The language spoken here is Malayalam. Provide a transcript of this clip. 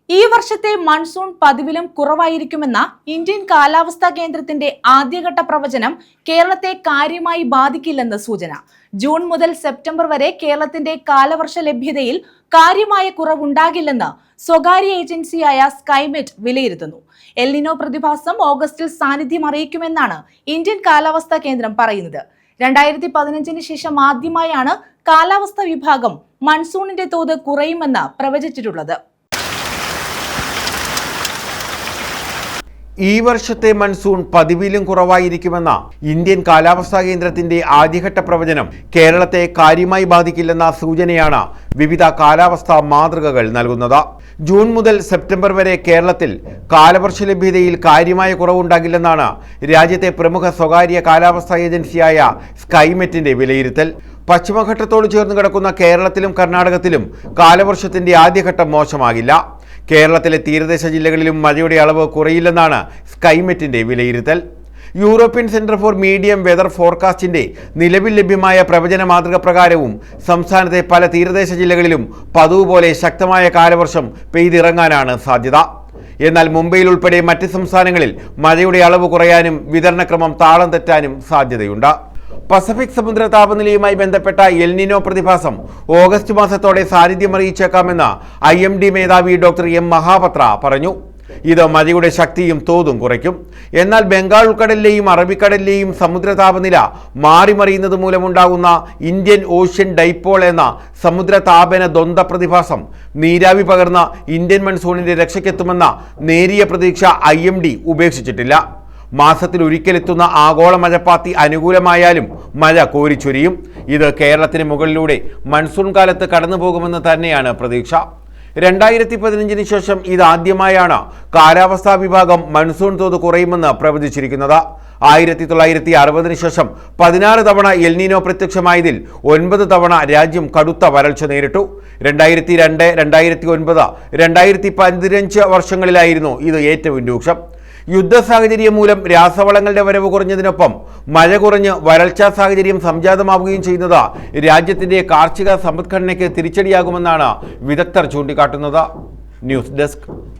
ഈ വർഷത്തെ മൺസൂൺ പതിവിലും കുറവായിരിക്കുമെന്ന ഇന്ത്യൻ കാലാവസ്ഥാ കേന്ദ്രത്തിന്റെ ആദ്യഘട്ട പ്രവചനം കേരളത്തെ കാര്യമായി ബാധിക്കില്ലെന്ന് സൂചന. ജൂൺ മുതൽ സെപ്റ്റംബർ വരെ കേരളത്തിന്റെ കാലവർഷ ലഭ്യതയിൽ കാര്യമായ കുറവുണ്ടാകില്ലെന്ന് സ്വകാര്യ ഏജൻസിയായ സ്കൈമെറ്റ് വിലയിരുത്തുന്നു. എൽ നിനോ പ്രതിഭാസം ഓഗസ്റ്റിൽ സാന്നിധ്യം അറിയിക്കുമെന്നാണ് ഇന്ത്യൻ കാലാവസ്ഥാ കേന്ദ്രം പറയുന്നത്. 2015 ശേഷം ആദ്യമായാണ് കാലാവസ്ഥാ വിഭാഗം മൺസൂണിന്റെ തോത് കുറയുമെന്ന് പ്രവചിച്ചിട്ടുള്ളത്. ഈ വർഷത്തെ മൺസൂൺ പതിവിലും കുറവായിരിക്കുമെന്ന ഇന്ത്യൻ കാലാവസ്ഥാ കേന്ദ്രത്തിന്റെ ആദ്യഘട്ട പ്രവചനം കേരളത്തെ കാര്യമായി ബാധിക്കില്ലെന്ന സൂചനയാണ് വിവിധ കാലാവസ്ഥാ മാതൃകകൾ നൽകുന്നത്. ജൂൺ മുതൽ സെപ്റ്റംബർ വരെ കേരളത്തിൽ കാലവർഷ ലഭ്യതയിൽ കാര്യമായ കുറവുണ്ടാകില്ലെന്നാണ് രാജ്യത്തെ പ്രമുഖ സ്വകാര്യ കാലാവസ്ഥാ ഏജൻസിയായ സ്കൈമെറ്റിന്റെ വിലയിരുത്തൽ. പശ്ചിമഘട്ടത്തോട് ചേർന്ന് കിടക്കുന്ന കേരളത്തിലും കർണാടകത്തിലും കാലവർഷത്തിന്റെ ആദ്യഘട്ടം മോശമാകില്ല. കേരളത്തിലെ തീരദേശ ജില്ലകളിലും മഴയുടെ അളവ് കുറയില്ലെന്നാണ് സ്കൈമെറ്റിന്റെ വിലയിരുത്തൽ. European centre for medium weather ഫോർകാസ്റ്റിന്റെ നിലവിൽ ലഭ്യമായ പ്രവചന മാതൃക പ്രകാരവും സംസ്ഥാനത്തെ പല തീരദേശ ജില്ലകളിലും പതിവ് പോലെ ശക്തമായ കാലവർഷം പെയ്തിറങ്ങാനാണ് സാധ്യത. എന്നാൽ മുംബൈയിൽ ഉൾപ്പെടെ മറ്റ് സംസ്ഥാനങ്ങളിൽ മഴയുടെ അളവ് കുറയാനും വിതരണക്രമം താളം തെറ്റാനും സാധ്യതയുണ്ട്. പസഫിക് സമുദ്ര താപനിലയുമായി ബന്ധപ്പെട്ട എൽ നിനോ പ്രതിഭാസം ഓഗസ്റ്റ് മാസത്തോടെ സാന്നിധ്യം അറിയിച്ചേക്കാമെന്ന് IMD മേധാവി ഡോക്ടർ M മഹാപത്ര പറഞ്ഞു. ഇത് മഴയുടെ ശക്തിയും തോതും കുറയ്ക്കും. എന്നാൽ ബംഗാൾ ഉൾക്കടലിലെയും അറബിക്കടലിലെയും സമുദ്ര താപനില മാറിമറിയുന്നത് മൂലമുണ്ടാകുന്ന ഇന്ത്യൻ ഓഷ്യൻ ഡൈപോൾ എന്ന സമുദ്ര താപന ദ്വന്ദ്വ പ്രതിഭാസം നീരാവി പകർന്ന ഇന്ത്യൻ മൺസൂണിന്റെ രക്ഷയ്ക്കെത്തുമെന്ന നേരിയ പ്രതീക്ഷ IMD ഉപേക്ഷിച്ചിട്ടില്ല. മാസത്തിൽ ഒരിക്കലെത്തുന്ന ആഗോള മഴപ്പാത്തി അനുകൂലമായാലും മഴ കോരിച്ചൊരിയും. ഇത് കേരളത്തിന് മുകളിലൂടെ മൺസൂൺ കാലത്ത് കടന്നു പോകുമെന്ന് തന്നെയാണ് പ്രതീക്ഷ. 2015 ശേഷം ഇതാദ്യമായാണ് കാലാവസ്ഥാ വിഭാഗം മൺസൂൺ തോത് കുറയുമെന്ന് പ്രവചിച്ചിരിക്കുന്നത്. 1960 ശേഷം 16 തവണ എൽ നിനോ പ്രത്യക്ഷമായതിൽ 9 തവണ രാജ്യം കടുത്ത വരൾച്ച നേരിട്ടു. 2002, 2009, 2015 വർഷങ്ങളിലായിരുന്നു ഇത് ഏറ്റവും രൂക്ഷം. യുദ്ധ സാഹചര്യം മൂലം രാസവളങ്ങളുടെ വരവ് കുറഞ്ഞതിനൊപ്പം മഴ കുറഞ്ഞ് വരൾച്ചാ സാഹചര്യം സംജാതമാവുകയും ചെയ്യുന്നത് രാജ്യത്തിന്റെ കാർഷിക സമ്പദ്ഘടനയ്ക്ക് തിരിച്ചടിയാകുമെന്നാണ് വിദഗ്ധർ ചൂണ്ടിക്കാട്ടുന്നത്. News desk.